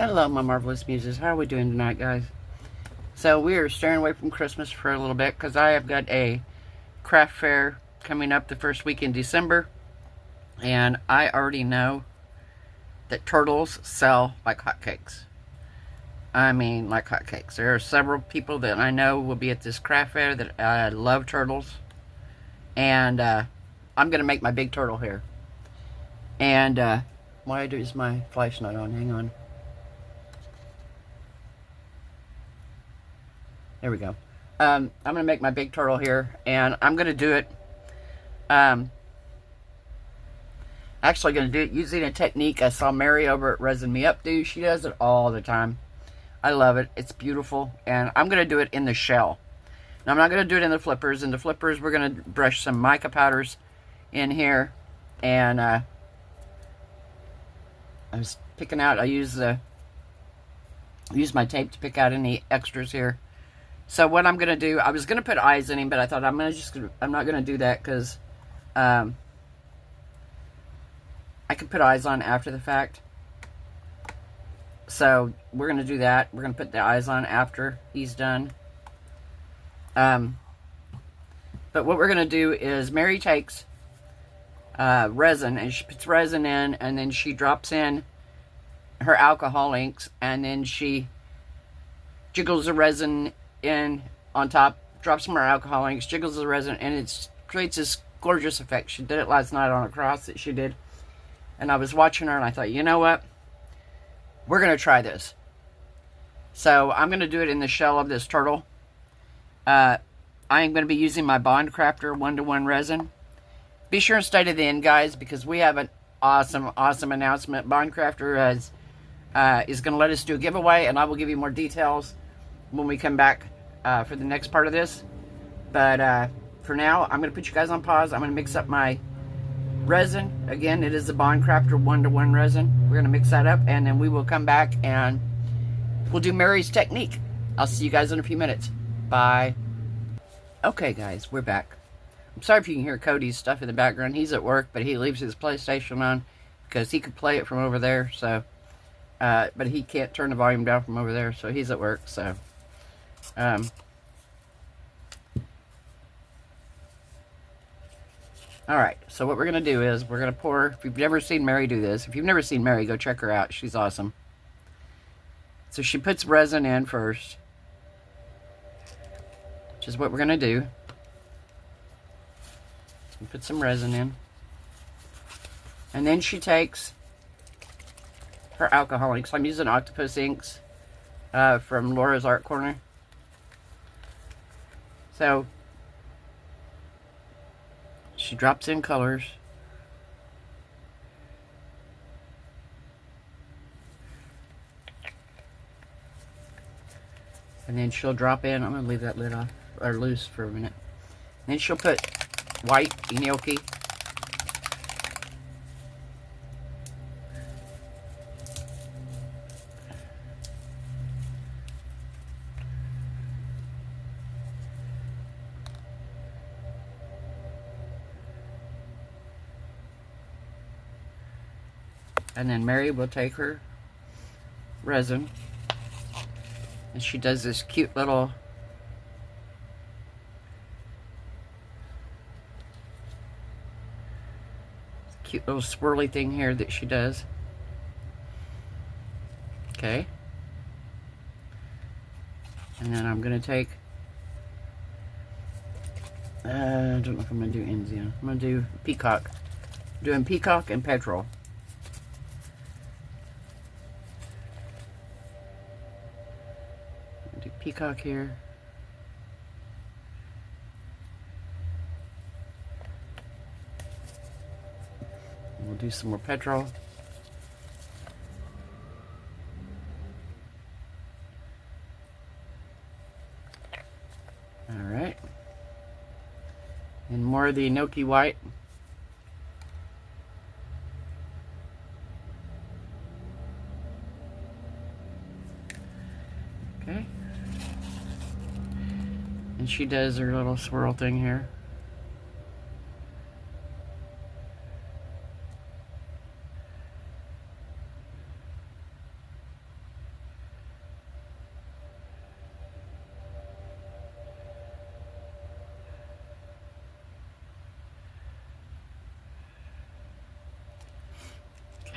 Hello, my marvelous muses. How are we doing tonight, guys? So we are steering away from Christmas for a little bit because I have got a craft fair coming up the first week in December, and I already know that turtles sell like hotcakes. I mean, like hotcakes. There are several people that I know will be at this craft fair that love turtles, and I'm gonna make my big turtle here. And why is my flash not on? Hang on. There we go. I'm going to make my big turtle here, and I'm going to do it, actually going to do it using a technique I saw Mary over at Resin Me Up do. She does it all the time. I love it. It's beautiful, and I'm going to do it in the shell. Now, I'm not going to do it in the flippers. In the flippers, we're going to brush some mica powders in here, and I was picking out, I use my tape to pick out any extras here. So what I'm going to do, I was going to put eyes in him, but I thought I'm not going to do that because I can put eyes on after the fact. So we're going to do that. We're going to put the eyes on after he's done. But what we're going to do is Mary takes resin, and she puts resin in, and then she drops in her alcohol inks, and then she jiggles the resin in on top, drops some more alcohol inks, jiggles the resin, and it creates this gorgeous effect. She did it last night on a cross that she did, and I was watching her, and I thought, you know what, we're going to try this. So I'm going to do it in the shell of this turtle. I am going to be using my Bond Crafter 1-to-1 resin. Be sure and stay to the end, guys, because we have an awesome announcement. Bond Crafter is going to let us do a giveaway, and I will give you more details when we come back for the next part of this. But for now, I'm going to put you guys on pause. I'm going to mix up my resin. Again, it is the Bond Crafter 1-to-1 resin. We're going to mix that up, and then we will come back and we'll do Mary's technique. I'll see you guys in a few minutes. Bye. Okay, guys, we're back. I'm sorry if you can hear Cody's stuff in the background. He's at work, but he leaves his PlayStation on because he could play it from over there. So, but he can't turn the volume down from over there, so he's at work. So. Alright, so what we're going to do is we're going to pour, if you've never seen Mary do this, if you've never seen Mary, go check her out. She's awesome. So she puts resin in first, which is what we're going to do. So put some resin in. And then she takes her alcohol inks. I'm using Octopus inks from Laura's Art Corner. So, she drops in colors. And then she'll drop in, I'm going to leave that lid off, or loose for a minute. And then she'll put white gnocchi. And then Mary will take her resin, and she does this cute little swirly thing here that she does. Okay. And then I'm going to take, I don't know if I'm going to do Enzian. I'm going to do Peacock. I'm doing Peacock and Petrol. Do Peacock here. We'll do some more Petrol. Alright. And more of the gnocchi white. Okay. And she does her little swirl thing here.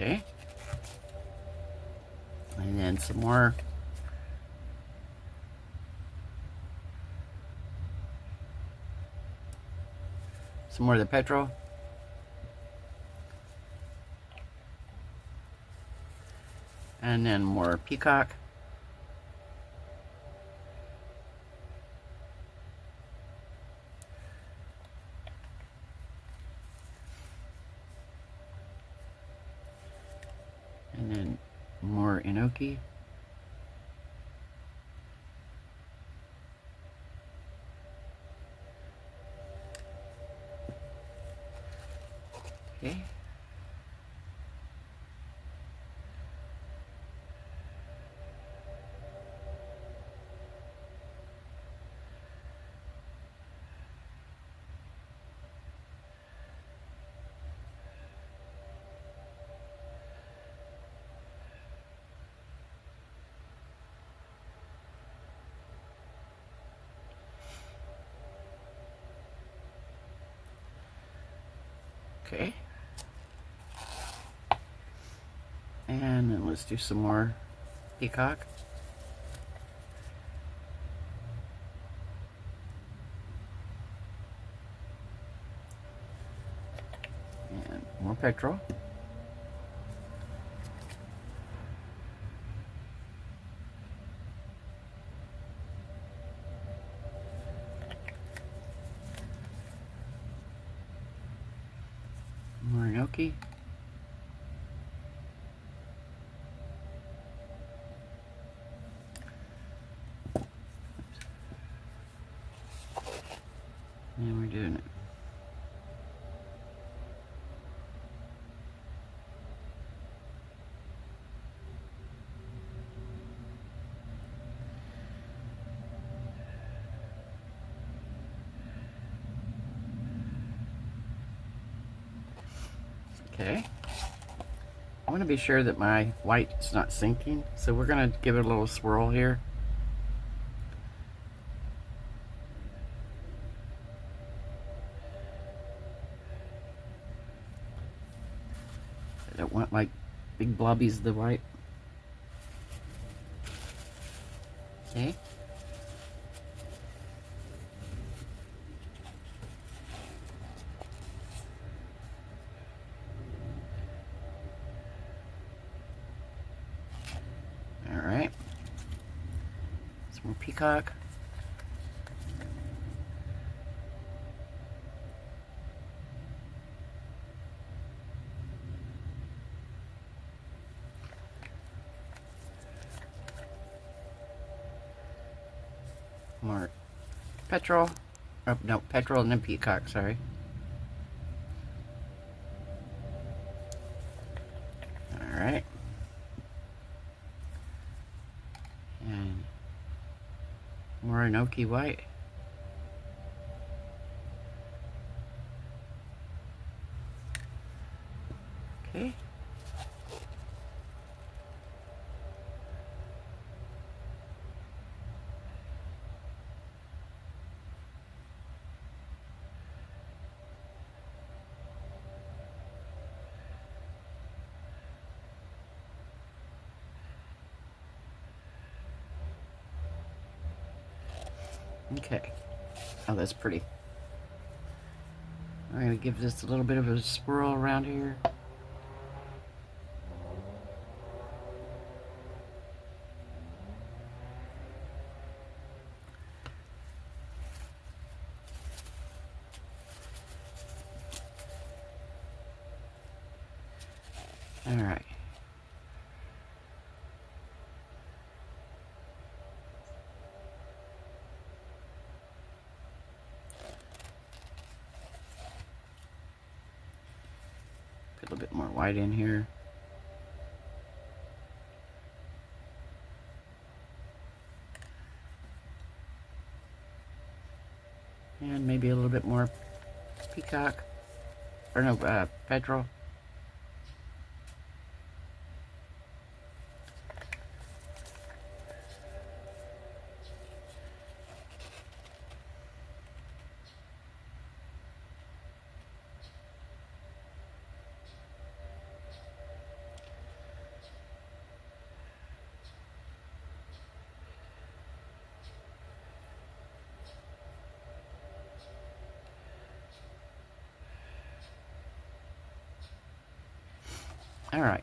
Okay. And then some more. Some more of the petrol. And then more peacock. And then more enoki. Okay. Okay. And then let's do some more peacock. And more petrol. More enoki. And we're doing it. Okay. I want to be sure that my white is not sinking, so we're going to give it a little swirl here. I don't want like big blobbies of the white. Okay. All right. Some more peacock. More petrol. Oh, no, petrol and then peacock, sorry. Alright. And more enoki white. Okay. Okay. Oh, that's pretty. I'm going to give this a little bit of a swirl around here. All right. Put a little bit more white in here. And maybe a little bit more peacock. Or no, petrol. All right.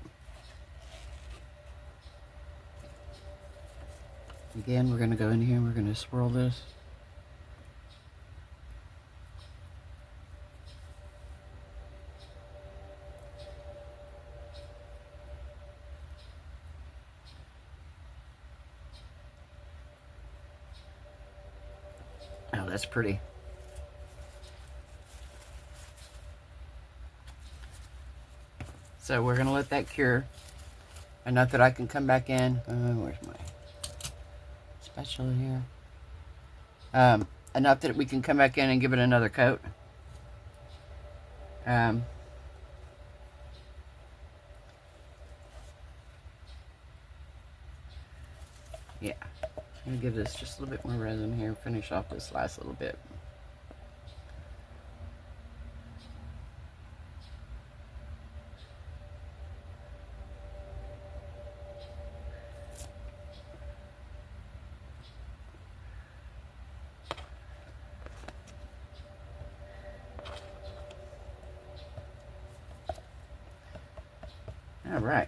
Again, we're going to go in here and we're going to swirl this. Oh, that's pretty. So we're going to let that cure enough that I can come back in. Where's my spatula here? Enough that we can come back in and give it another coat. Yeah. I'm going to give this just a little bit more resin here. Finish off this last little bit. All right.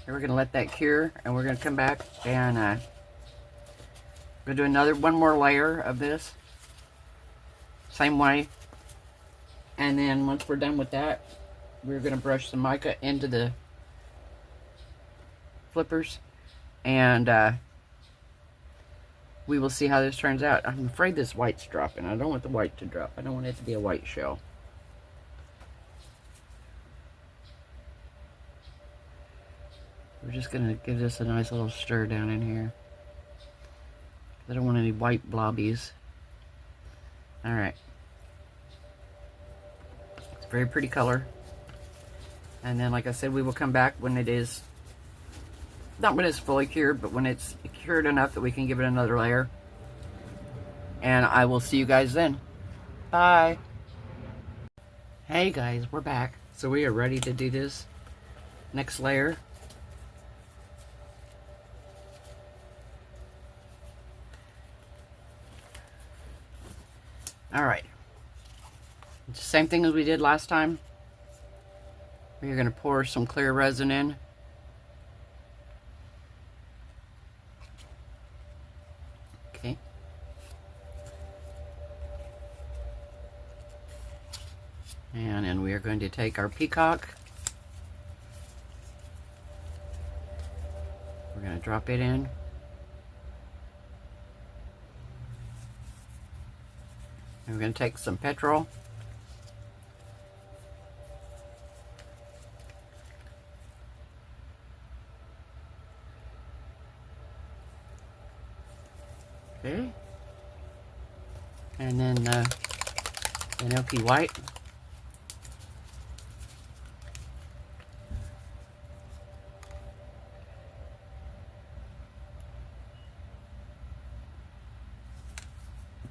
And we're going to let that cure, and we're going to come back and we're going to do one more layer of this. Same way. And then once we're done with that, we're going to brush some mica into the flippers, and we will see how this turns out. I'm afraid this white's dropping. I don't want the white to drop. I don't want it to be a white shell. We're just going to give this a nice little stir down in here. I don't want any white blobbies. Alright. It's a very pretty color. And then, like I said, we will come back when it is, not when it's fully cured, but when it's cured enough that we can give it another layer. And I will see you guys then. Bye. Hey guys, we're back. So we are ready to do this next layer. Alright. It's the same thing as we did last time. We're going to pour some clear resin in. Okay. And then we are going to take our peacock. We're going to drop it in. And we're going to take some petrol. Okay. And then enoki white.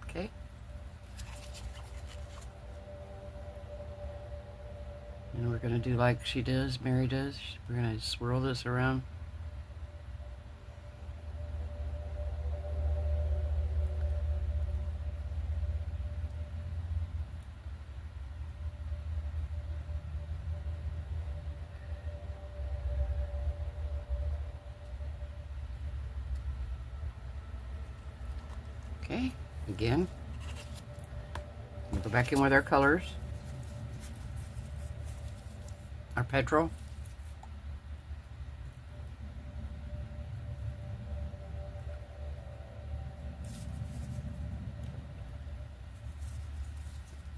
Okay. And we're going to do like she does, Mary does. We're going to swirl this around. Okay, again, we'll go back in with our colors. Our petrol.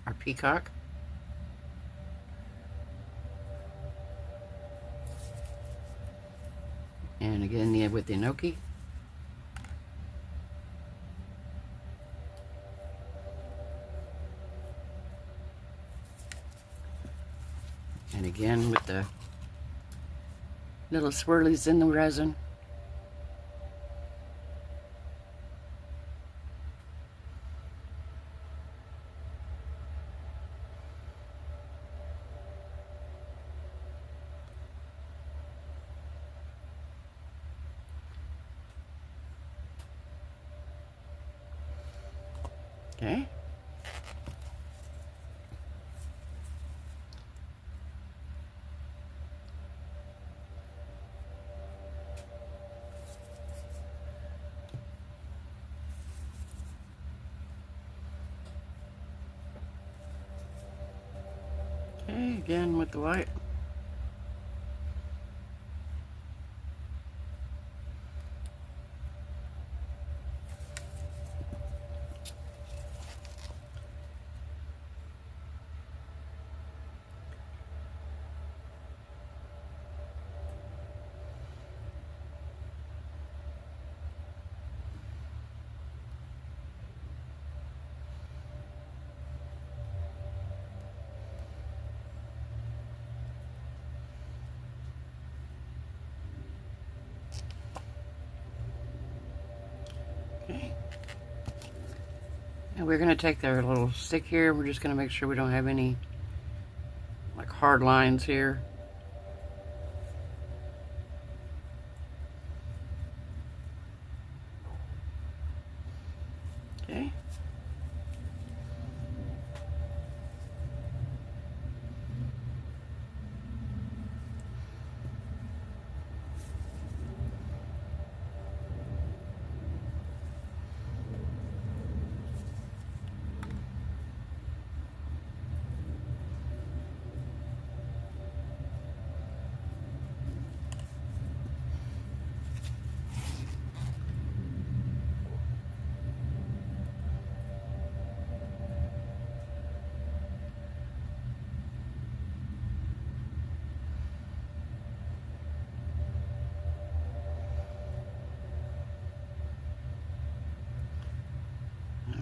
Our peacock. And again, with the enoki. And again with the little swirlies in the resin. Okay. Okay, again with the white. Okay. And we're going to take their little stick here. We're just going to make sure we don't have any like hard lines here. Okay.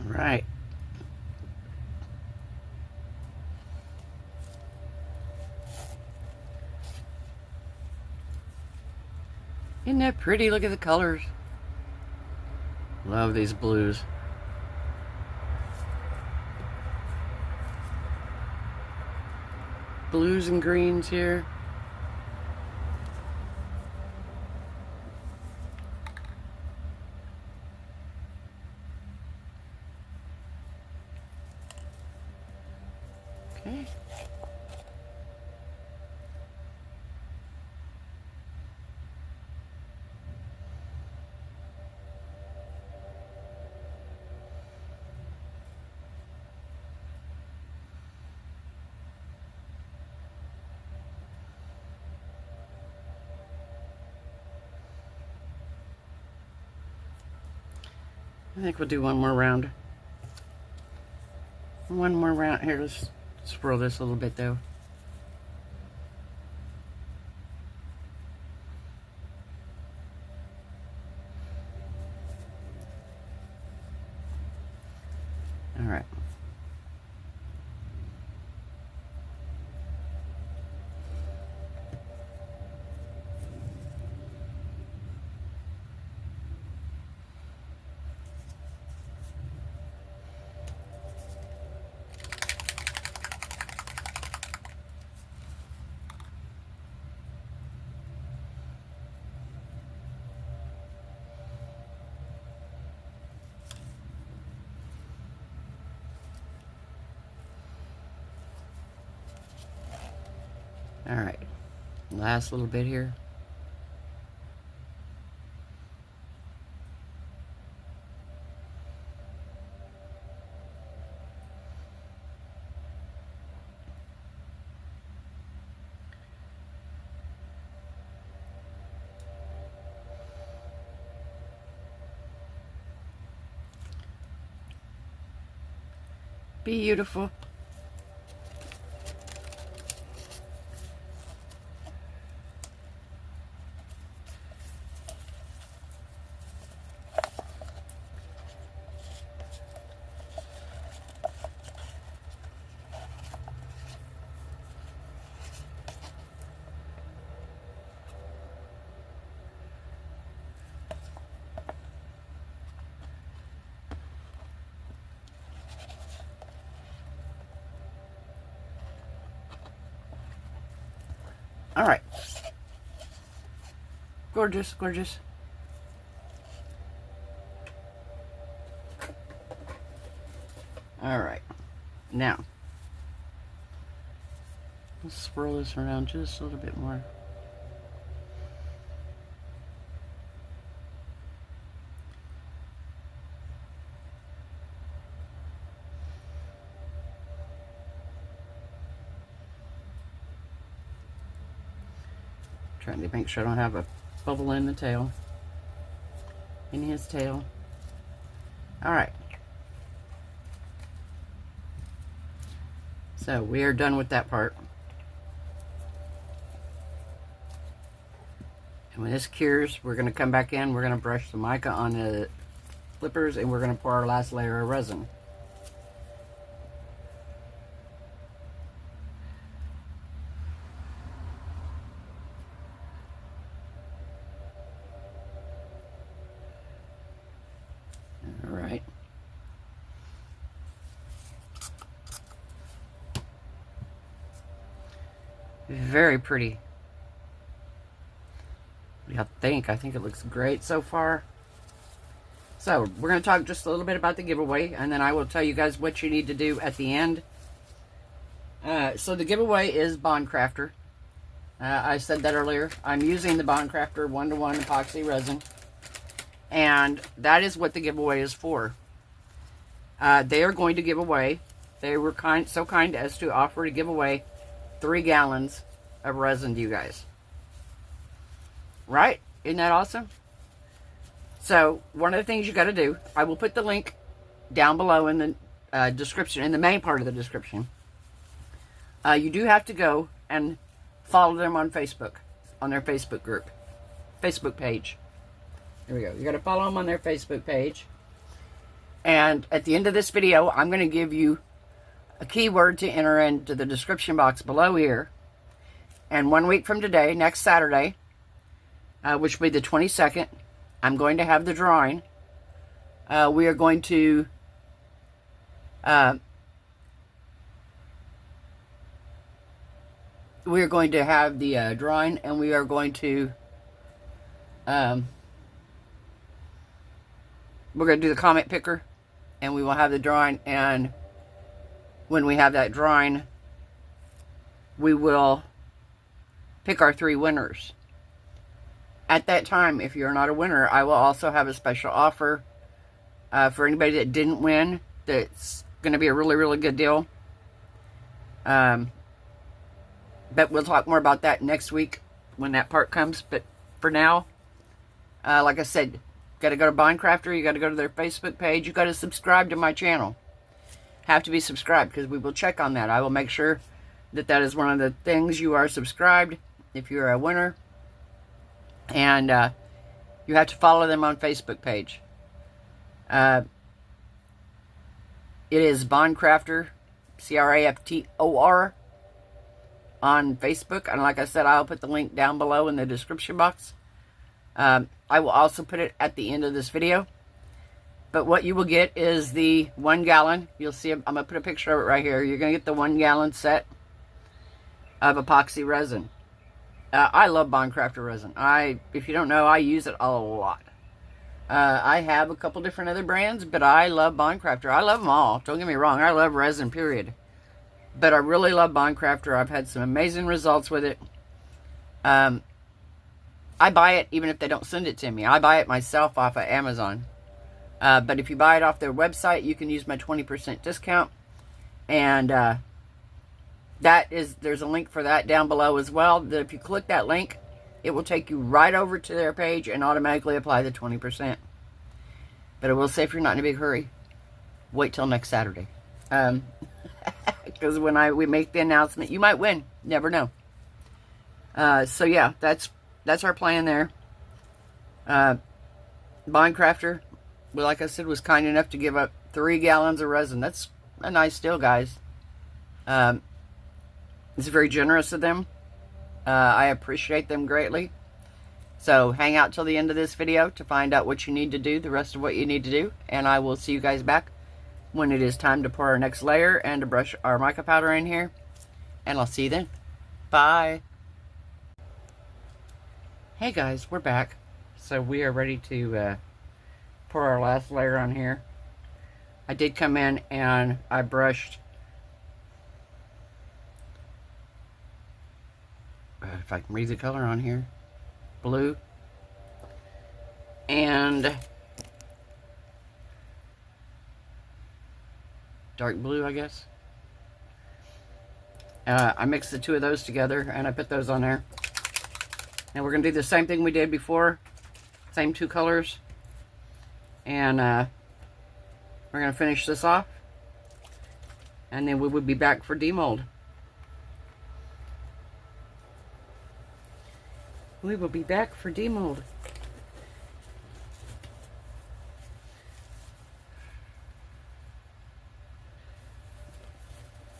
Right. Isn't that pretty? Look at the colors. Love these blues. Blues and greens here. Okay. I think we'll do one more round. One more round here. Let's swirl this a little bit though. All right. All right, last little bit here. Beautiful. All right. Gorgeous, gorgeous. All right. Now, let's swirl this around just a little bit more. Trying to make sure I don't have a bubble in the tail. In his tail. Alright. So we are done with that part. And when this cures, we're going to come back in. We're going to brush the mica on the flippers, and we're going to pour our last layer of resin. All right. Very pretty. I think it looks great so far. So we're going to talk just a little bit about the giveaway, and then I will tell you guys what you need to do at the end. So the giveaway is Bond Crafter. I said that earlier. I'm using the Bond Crafter 1-to-1 epoxy resin, and that is what the giveaway is for. They are going to give away, they were so kind as to offer to give away 3 gallons of resin to you guys. Right? Isn't that awesome? So, one of the things you got to do, I will put the link down below in the description, in the main part of the description. You do have to go and follow them on Facebook, on their Facebook group, Facebook page. There we go. You got to follow them on their Facebook page. And at the end of this video, I'm going to give you a keyword to enter into the description box below here. And 1 week from today, next Saturday, which will be the 22nd, I'm going to have the drawing. We are going to have the drawing, and we are going to we're going to do the comment picker, and we will have the drawing. And when we have that drawing, we will pick our 3 winners. At that time, if you're not a winner, I will also have a special offer for anybody that didn't win. That's going to be a really, really good deal. But we'll talk more about that next week when that part comes. But for now, like I said, got to go to Bond Crafter. You got to go to their Facebook page. You got to subscribe to my channel. Have to be subscribed, because we will check on that. I will make sure that that is one of the things. You are subscribed if you're a winner. And you have to follow them on Facebook page. It is Bond Crafter, C-R-A-F-T-O-R, on Facebook. And like I said, I'll put the link down below in the description box. I will also put it at the end of this video. But what you will get is the 1 gallon. You'll see, I'm going to put a picture of it right here. You're going to get the 1 gallon set of epoxy resin. I love Bond Crafter resin. If you don't know, I use it a lot. I have a couple different other brands, but I love Bond Crafter. I love them all. Don't get me wrong. I love resin, period. But I really love Bond Crafter. I've had some amazing results with it. I buy it even if they don't send it to me. I buy it myself off of Amazon. But if you buy it off their website, you can use my 20% discount. And there's a link for that down below as well. If you click that link, it will take you right over to their page and automatically apply the 20%. But I will say, if you're not in a big hurry, wait till next Saturday. Because when we make the announcement, you might win. Never know. So yeah, that's our plan there. Bond Crafter, well, like I said, was kind enough to give up 3 gallons of resin. That's a nice deal, guys. It's very generous of them. I appreciate them greatly. So hang out till the end of this video to find out what you need to do, the rest of what you need to do. And I will see you guys back when it is time to pour our next layer and to brush our mica powder in here. And I'll see you then. Bye. Hey guys, we're back. So we are ready to pour our last layer on here. I did come in and I brushed, if I can read the color on here, blue and dark blue, I guess. I mixed the 2 of those together and I put those on there. Now we're going to do the same thing we did before. Same 2 colors. And we're going to finish this off. And then we will be back for demold. We will be back for demold.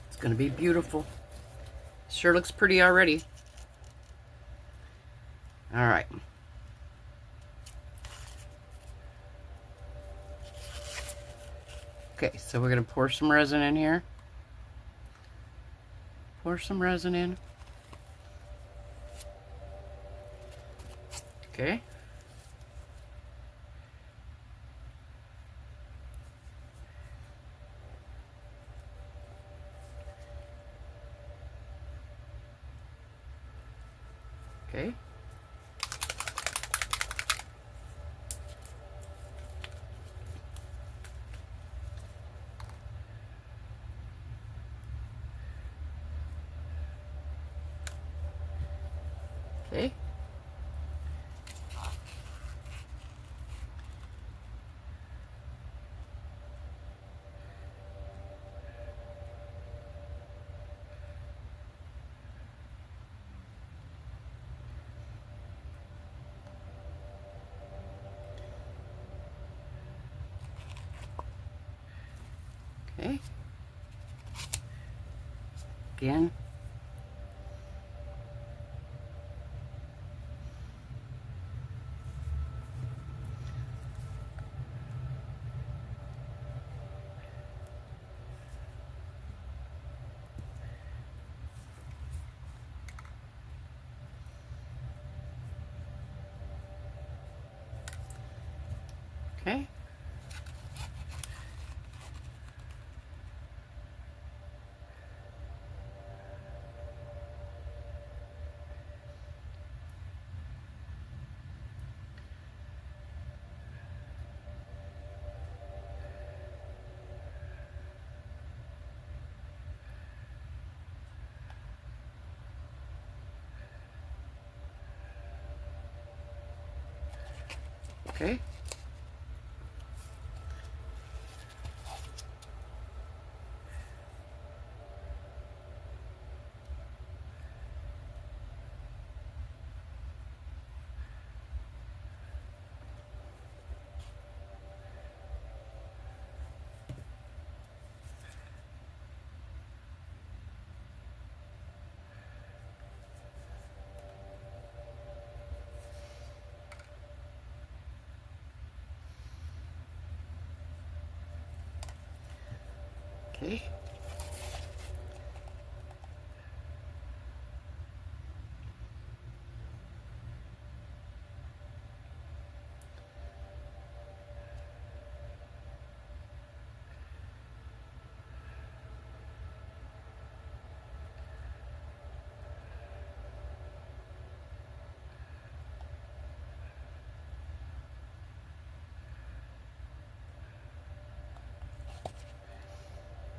It's going to be beautiful. Sure looks pretty already. All right. Okay, so we're going to pour some resin in here. Pour some resin in. Okay. Okay. Okay. Okay. Again. Okay. Okay. Okay.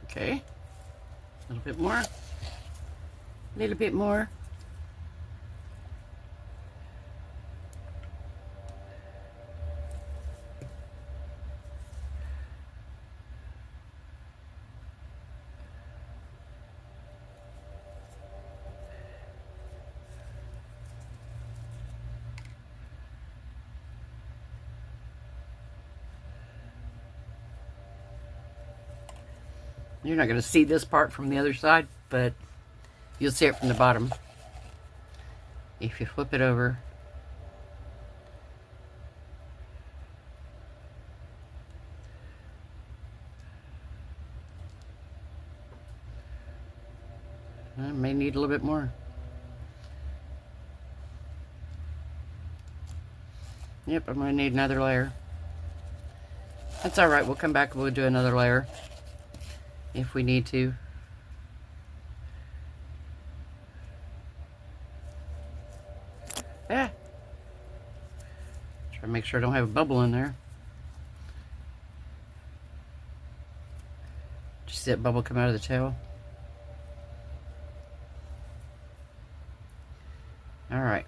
Okay. A little bit more. A little bit more. You're not going to see this part from the other side, but you'll see it from the bottom. If you flip it over. I may need a little bit more. Yep, I'm going to need another layer. That's alright, we'll come back and we'll do another layer if we need to. Yeah. Try to make sure I don't have a bubble in there. Did you see that bubble come out of the tail? Alright.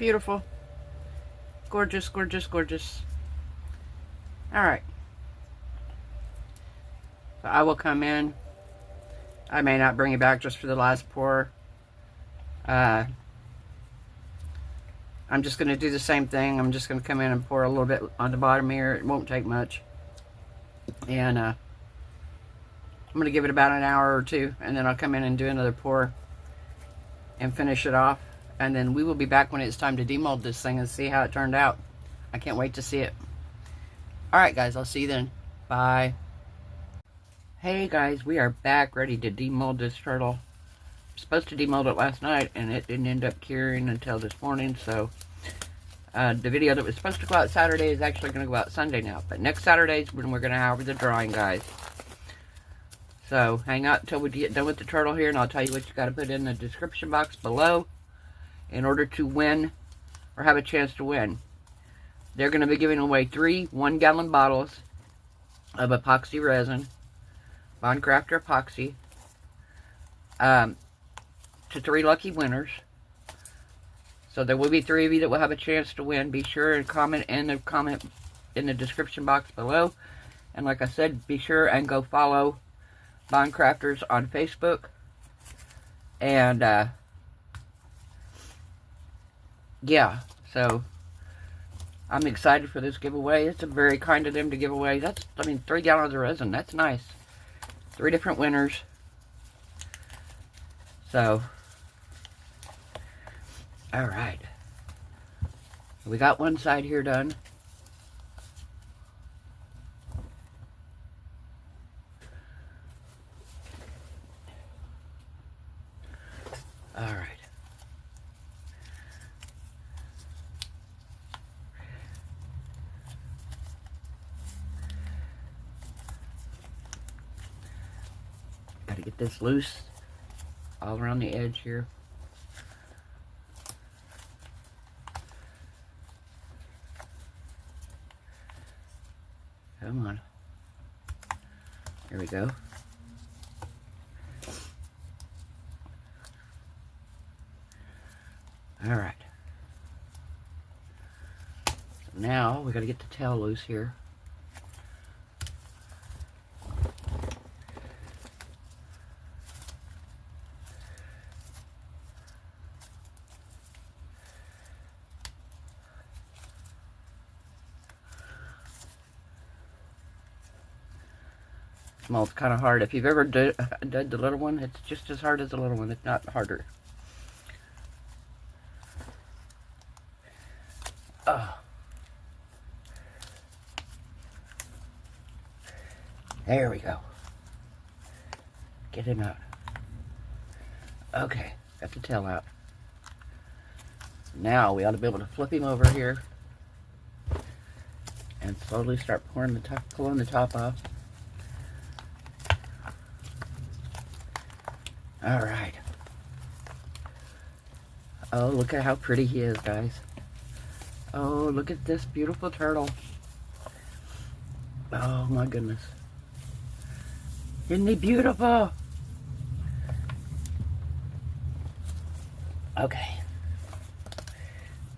Beautiful. Gorgeous, gorgeous, gorgeous. Alright. So I will come in. I may not bring it back just for the last pour. I'm just going to do the same thing. I'm just going to come in and pour a little bit on the bottom here. It won't take much. And I'm going to give it about an hour or two. And then I'll come in and do another pour. And finish it off. And then we will be back when it's time to demold this thing and see how it turned out. I can't wait to see it. Alright guys, I'll see you then. Bye. Hey guys, we are back ready to demold this turtle. I'm supposed to demold it last night and it didn't end up curing until this morning. So the video that was supposed to go out Saturday is actually going to go out Sunday now. But next Saturday is when we're going to have the drawing, guys. So hang out until we get done with the turtle here, and I'll tell you what you got to put in the description box below in order to win or have a chance to win. They're going to be giving away 3 1-gallon bottles of epoxy resin, Bond Crafter epoxy, to 3 lucky winners. So there will be 3 of you that will have a chance to win. Be sure and comment in the description box below. And like I said, be sure and go follow Bond Crafters on Facebook. And yeah, so I'm excited for this giveaway. It's very kind of them to give away. That's, I mean, 3 gallons of resin. That's nice. 3 different winners. So, alright. We got one side here done. Alright. Gotta get this loose all around the edge here. Come on. Here we go. Alright. So now we gotta get the tail loose here. Well, it's kind of hard. If you've ever did the little one, it's just as hard as the little one, if not harder. Oh. There we go. Get him out. Okay, got the tail out. Now we ought to be able to flip him over here and slowly start pulling the top off. Alright. Oh, look at how pretty he is, guys. Oh, look at this beautiful turtle. Oh, my goodness. Isn't he beautiful? Okay.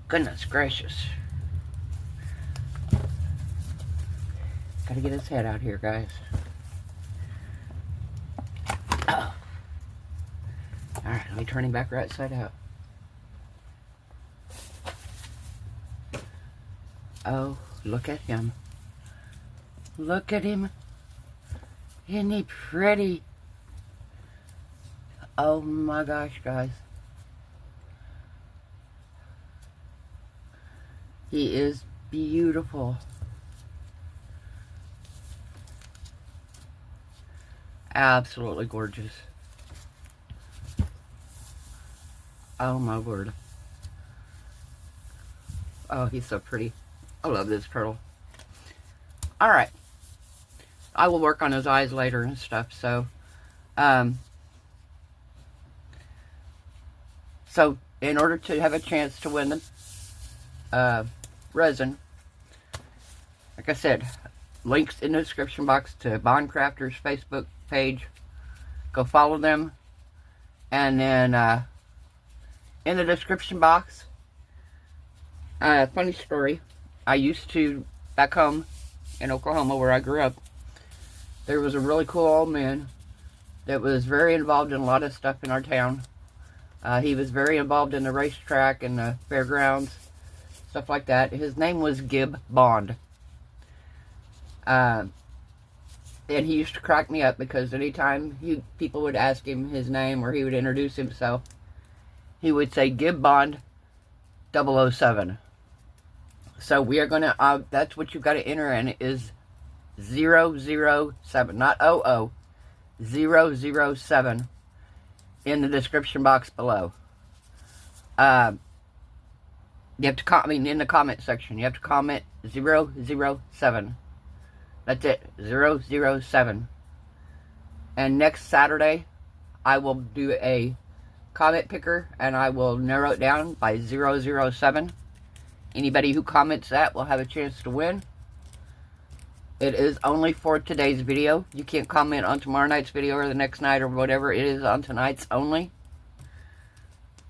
Goodness gracious. Gotta get his head out here, guys. Oh. Alright, let me turn him back right side out. Oh, look at him. Look at him. Isn't he pretty? Oh my gosh, guys. He is beautiful. Absolutely gorgeous. Oh my word. Oh, he's so pretty. I love this turtle. Alright. I will work on his eyes later and stuff, so in order to have a chance to win the resin, like I said, links in the description box to Bond Crafters Facebook page. Go follow them. And then in the description box, Funny story. I used to, back home in Oklahoma where I grew up, there was a really cool old man that was very involved in a lot of stuff in our town. He was very involved in the racetrack and the fairgrounds, stuff like that. His name was Gib Bond. And he used to crack me up because anytime people would ask him his name or he would introduce himself, he would say Gib Bond 007. So we are going to, that's what you've got to enter in, is 007, not 00, 007 in the description box below. You have to comment in the comment section. You have to comment 007. That's it, 007. And next Saturday, I will do a comment picker, and I will narrow it down by 007. Anybody who comments that will have a chance to win. It is only for today's video. You can't comment on tomorrow night's video or the next night or whatever. It is on tonight's only.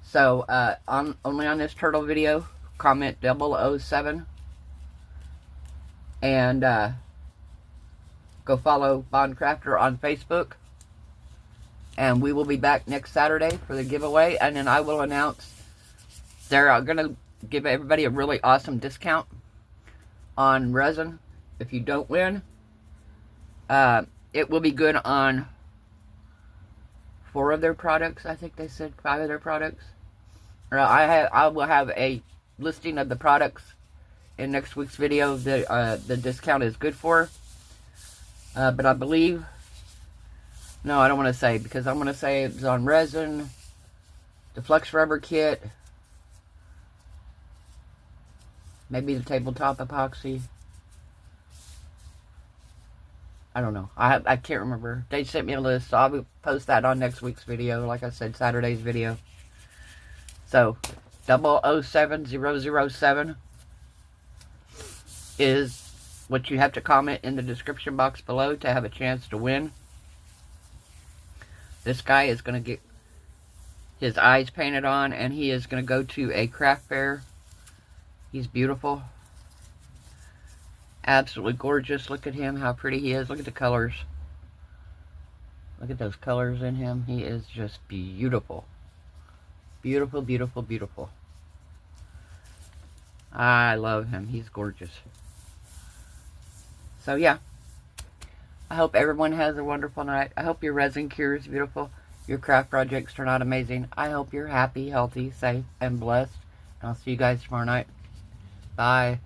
So, only on this turtle video, comment 007. And, go follow Bond Crafter on Facebook. And we will be back next Saturday for the giveaway. And then I will announce they're going to give everybody a really awesome discount on resin. If you don't win, it will be good on 4 of their products. I think they said 5 of their products. I will have a listing of the products in next week's video that the discount is good for. But I believe, no, I don't want to say, because I'm going to say it's on resin, the Flex Rubber Kit, maybe the tabletop epoxy. I don't know. I can't remember. They sent me a list, so I'll post that on next week's video. Like I said, Saturday's video. So, 007007 is what you have to comment in the description box below to have a chance to win. This guy is going to get his eyes painted on, and he is going to go to a craft fair. He's beautiful. Absolutely gorgeous. Look at him, how pretty he is. Look at the colors. Look at those colors in him. He is just beautiful. Beautiful, beautiful, beautiful. I love him. He's gorgeous. So, yeah. I hope everyone has a wonderful night. I hope your resin cure is beautiful. Your craft projects turn out amazing. I hope you're happy, healthy, safe, and blessed. And I'll see you guys tomorrow night. Bye.